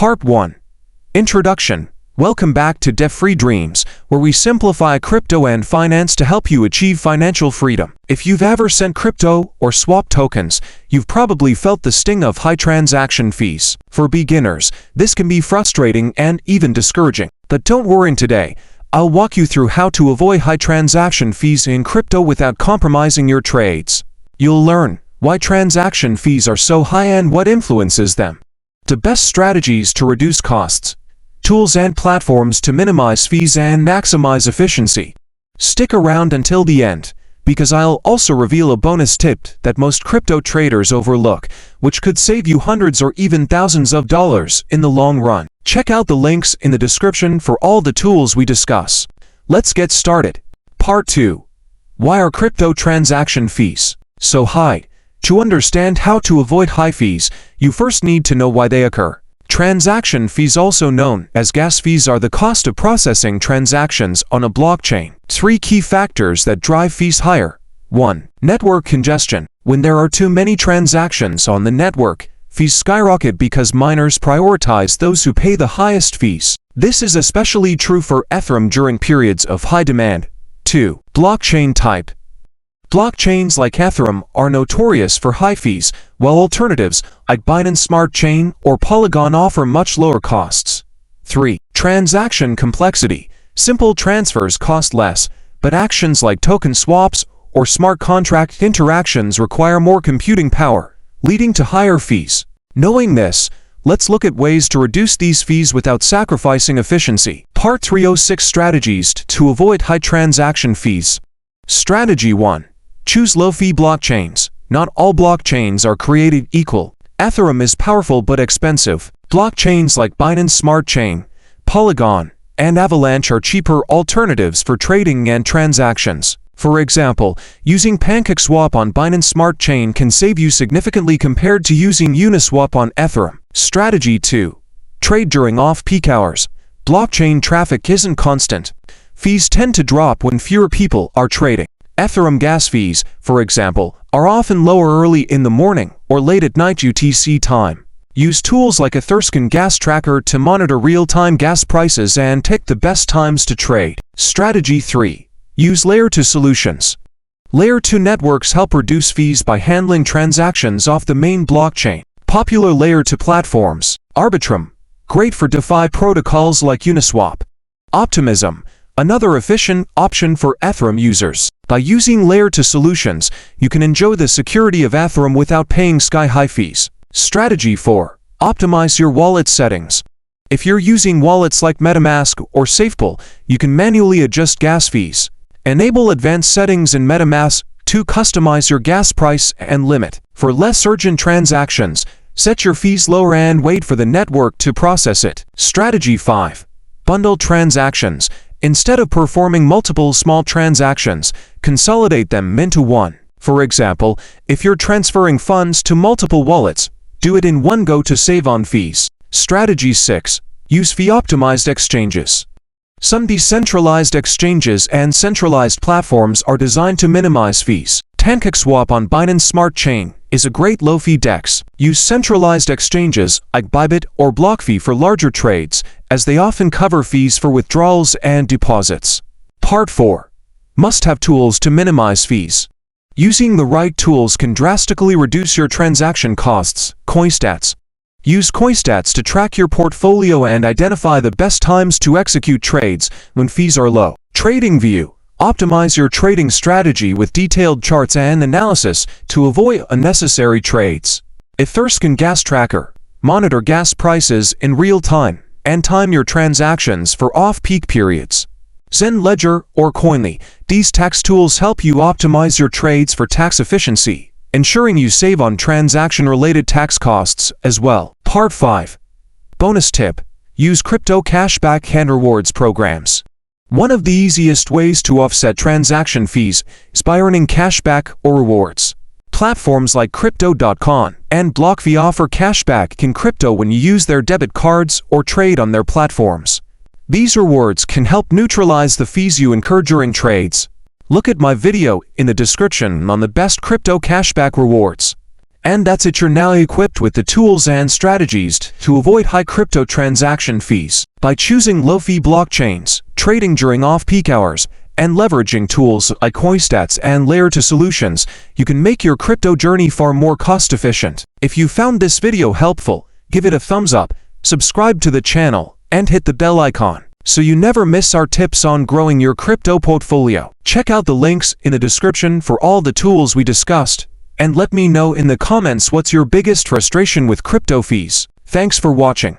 Part 1. Introduction. Welcome back to Debt-Free Dreams, where we simplify crypto and finance to help you achieve financial freedom. If you've ever sent crypto or swapped tokens, you've probably felt the sting of high transaction fees. For beginners, this can be frustrating and even discouraging. But don't worry, today, I'll walk you through how to avoid high transaction fees in crypto without compromising your trades. You'll learn why transaction fees are so high and what influences them, the best strategies to reduce costs, tools and platforms to minimize fees and maximize efficiency. Stick around until the end, because I'll also reveal a bonus tip that most crypto traders overlook, which could save you hundreds or even thousands of dollars in the long run. Check out the links in the description for all the tools we discuss. Let's get started. Part 2. Why are crypto transaction fees so high? To understand how to avoid high fees, you first need to know why they occur. Transaction fees, also known as gas fees, are the cost of processing transactions on a blockchain. 3 key factors that drive fees higher. 1. Network congestion. When there are too many transactions on the network, fees skyrocket because miners prioritize those who pay the highest fees. This is especially true for Ethereum during periods of high demand. 2. Blockchain type. Blockchains like Ethereum are notorious for high fees, while alternatives like Binance Smart Chain or Polygon offer much lower costs. 3. Transaction complexity. Simple transfers cost less, but actions like token swaps or smart contract interactions require more computing power, leading to higher fees. Knowing this, let's look at ways to reduce these fees without sacrificing efficiency. Part 306. Strategies to avoid high transaction fees. Strategy 1. Choose low-fee blockchains. Not all blockchains are created equal. Ethereum is powerful but expensive. Blockchains like Binance Smart Chain, Polygon, and Avalanche are cheaper alternatives for trading and transactions. For example, using PancakeSwap on Binance Smart Chain can save you significantly compared to using Uniswap on Ethereum. Strategy 2. Trade during off-peak hours. Blockchain traffic isn't constant. Fees tend to drop when fewer people are trading. Ethereum gas fees, for example, are often lower early in the morning or late at night UTC time. Use tools like Etherscan Gas Tracker to monitor real-time gas prices and pick the best times to trade. Strategy 3. Use Layer 2 solutions. Layer 2 networks help reduce fees by handling transactions off the main blockchain. Popular Layer 2 platforms. Arbitrum, great for DeFi protocols like Uniswap. Optimism, another efficient option for Ethereum users. By using Layer 2 solutions, you can enjoy the security of Ethereum without paying sky-high fees. Strategy 4. Optimize your wallet settings. If you're using wallets like MetaMask or SafePool, you can manually adjust gas fees. Enable advanced settings in MetaMask to customize your gas price and limit. For less urgent transactions, set your fees lower and wait for the network to process it. Strategy 5. Bundle transactions. Instead of performing multiple small transactions, consolidate them into one. For example, if you're transferring funds to multiple wallets, do it in one go to save on fees. Strategy 6. Use fee-optimized exchanges. Some decentralized exchanges and centralized platforms are designed to minimize fees. PancakeSwap on Binance Smart Chain is a great low-fee DEX. Use centralized exchanges like Bybit or BlockFi for larger trades, as they often cover fees for withdrawals and deposits. Part 4. Must-have tools to minimize fees. Using the right tools can drastically reduce your transaction costs. CoinStats. Use CoinStats to track your portfolio and identify the best times to execute trades when fees are low. TradingView. Optimize your trading strategy with detailed charts and analysis to avoid unnecessary trades. Etherscan Gas Tracker. Monitor gas prices in real time and time your transactions for off-peak periods. Zen Ledger or Coinly. These tax tools help you optimize your trades for tax efficiency, ensuring you save on transaction-related tax costs as well. Part 5. Bonus tip. Use crypto cashback and rewards programs. One of the easiest ways to offset transaction fees is by earning cashback or rewards. Platforms like Crypto.com and BlockFi offer cashback in crypto when you use their debit cards or trade on their platforms. These rewards can help neutralize the fees you incur during trades. Look at my video in the description on the best crypto cashback rewards. And that's it, you're now equipped with the tools and strategies to avoid high crypto transaction fees. By choosing low-fee blockchains, trading during off-peak hours, and leveraging tools like Coinstats and Layer 2 solutions, you can make your crypto journey far more cost-efficient. If you found this video helpful, give it a thumbs up, subscribe to the channel, and hit the bell icon, so you never miss our tips on growing your crypto portfolio. Check out the links in the description for all the tools we discussed, and let me know in the comments what's your biggest frustration with crypto fees. Thanks for watching.